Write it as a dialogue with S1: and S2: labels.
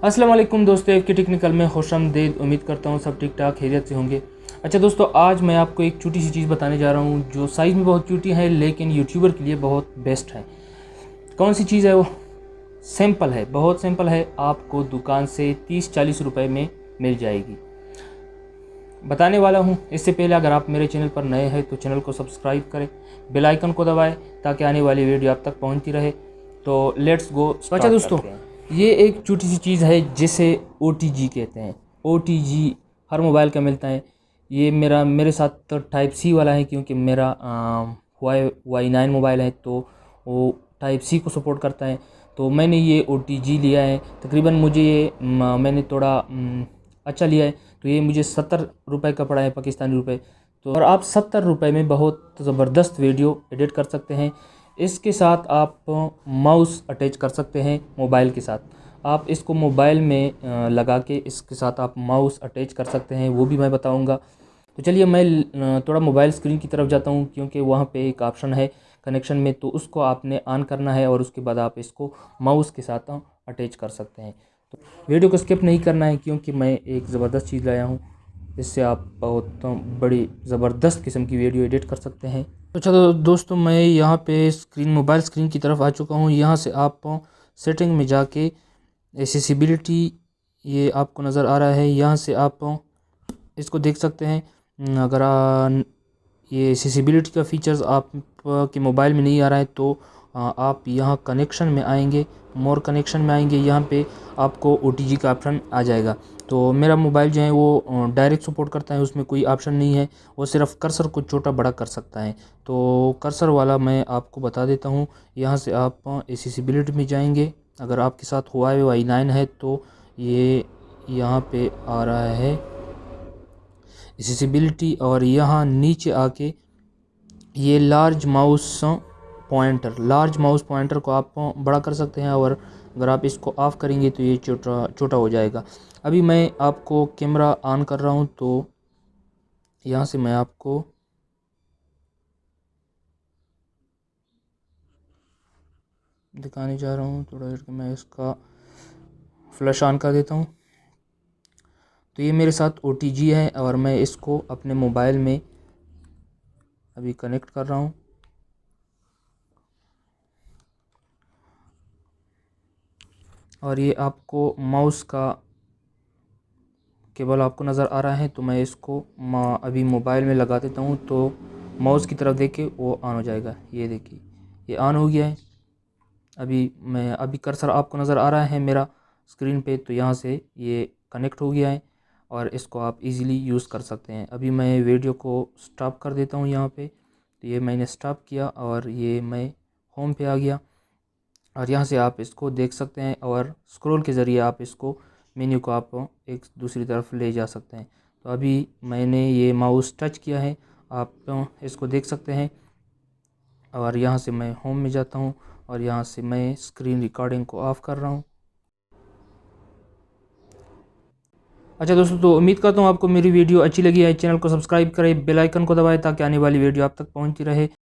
S1: अस्सलाम वालेकुम दोस्तों, एफ के टेक्निकल में खुशामदीद। उम्मीद करता हूँ सब ठीक ठाक खैरियत से होंगे। अच्छा दोस्तों, आज मैं आपको एक छोटी सी चीज़ बताने जा रहा हूँ जो साइज़ में बहुत छोटी है लेकिन यूट्यूबर के लिए बहुत बेस्ट है। कौन सी चीज़ है वो? सिंपल है, बहुत सिंपल है। आपको दुकान से 30-40 रुपए में मिल जाएगी। बताने वाला हूँ। इससे पहले अगर आप मेरे चैनल पर नए हैं तो चैनल को सब्सक्राइब करें, बेल आइकन को दबाएं ताकि आने वाली वीडियो आप तक पहुँचती रहे। तो लेट्स गो। अच्छा दोस्तों, ये एक छोटी सी चीज़ है जिसे OTG कहते हैं। OTG हर मोबाइल का मिलता है। ये मेरे साथ तो टाइप सी वाला है क्योंकि मेरा Y9 मोबाइल है तो वो टाइप सी को सपोर्ट करता है। तो मैंने ये OTG लिया है। तकरीबन मुझे ये मैंने थोड़ा अच्छा लिया है। तो ये मुझे 70 रुपये का पड़ा है, पाकिस्तानी रुपए। तो और आप 70 रुपये में बहुत ज़बरदस्त वीडियो एडिट कर सकते हैं। इसके साथ आप माउस अटैच कर सकते हैं मोबाइल के साथ। आप इसको मोबाइल में लगा के इसके साथ आप माउस अटैच कर सकते हैं, वो भी मैं बताऊंगा। तो चलिए मैं थोड़ा मोबाइल स्क्रीन की तरफ जाता हूं क्योंकि वहां पे एक ऑप्शन है कनेक्शन में, तो उसको आपने ऑन करना है और उसके बाद आप इसको माउस के साथ अटैच कर सकते हैं। तो वीडियो को स्किप नहीं करना है क्योंकि मैं एक ज़बरदस्त चीज़ लाया हूँ। इससे आप बहुत बड़ी ज़बरदस्त किस्म की वीडियो एडिट कर सकते हैं। तो चलो दोस्तों, मैं यहाँ पे मोबाइल स्क्रीन की तरफ आ चुका हूँ। यहाँ से आप सेटिंग में जाके एक्सेसिबिलिटी, ये आपको नज़र आ रहा है, यहाँ से आप इसको देख सकते हैं। अगर ये एक्सेसिबिलिटी का फीचर्स आप के मोबाइल में नहीं आ रहा है तो आप यहाँ कनेक्शन में आएंगे, मोर कनेक्शन में आएंगे, यहाँ पे आपको OTG का ऑप्शन आ जाएगा। तो मेरा मोबाइल जो है वो डायरेक्ट सपोर्ट करता है, उसमें कोई ऑप्शन नहीं है, वो सिर्फ कर्सर को छोटा बड़ा कर सकता है। तो कर्सर वाला मैं आपको बता देता हूँ। यहाँ से आप एक्सेसिबिलिटी में जाएंगे। अगर आपके साथ हुआवे Y9 है तो ये यहाँ पे आ रहा है एक्सेसिबिलिटी, और यहाँ नीचे आके ये लार्ज माउस पॉइंटर को आप बड़ा कर सकते हैं, और अगर आप इसको ऑफ़ करेंगे तो ये छोटा छोटा हो जाएगा। अभी मैं आपको कैमरा ऑन कर रहा हूँ, तो यहाँ से मैं आपको दिखाने जा रहा हूँ। थोड़ा देर के मैं इसका फ्लैश ऑन कर देता हूँ। तो ये मेरे साथ OTG है और मैं इसको अपने मोबाइल में अभी कनेक्ट कर रहा हूँ। और ये आपको माउस का केबल आपको नज़र आ रहा है, तो मैं इसको अभी मोबाइल में लगा देता हूँ तो माउस की तरफ देख के वो ऑन हो जाएगा। ये देखिए, ये ऑन हो गया है। अभी कर्सर आपको नज़र आ रहा है मेरा स्क्रीन पे, तो यहाँ से ये कनेक्ट हो गया है और इसको आप इजीली यूज़ कर सकते हैं। अभी मैं वीडियो को स्टॉप कर देता हूँ यहाँ पे। तो ये मैंने स्टॉप किया और ये मैं होम पे आ गया, और यहाँ से आप इसको देख सकते हैं और स्क्रॉल के ज़रिए आप इसको मेन्यू को आप एक दूसरी तरफ ले जा सकते हैं। तो अभी मैंने ये माउस टच किया है, आप इसको देख सकते हैं। और यहाँ से मैं होम में जाता हूँ और यहाँ से मैं स्क्रीन रिकॉर्डिंग को ऑफ़ कर रहा हूँ। अच्छा दोस्तों, तो उम्मीद करता हूँ आपको मेरी वीडियो अच्छी लगी है। चैनल को सब्सक्राइब करें, बेल आइकन को दबाएं ताकि आने वाली वीडियो आप तक पहुँचती रहे।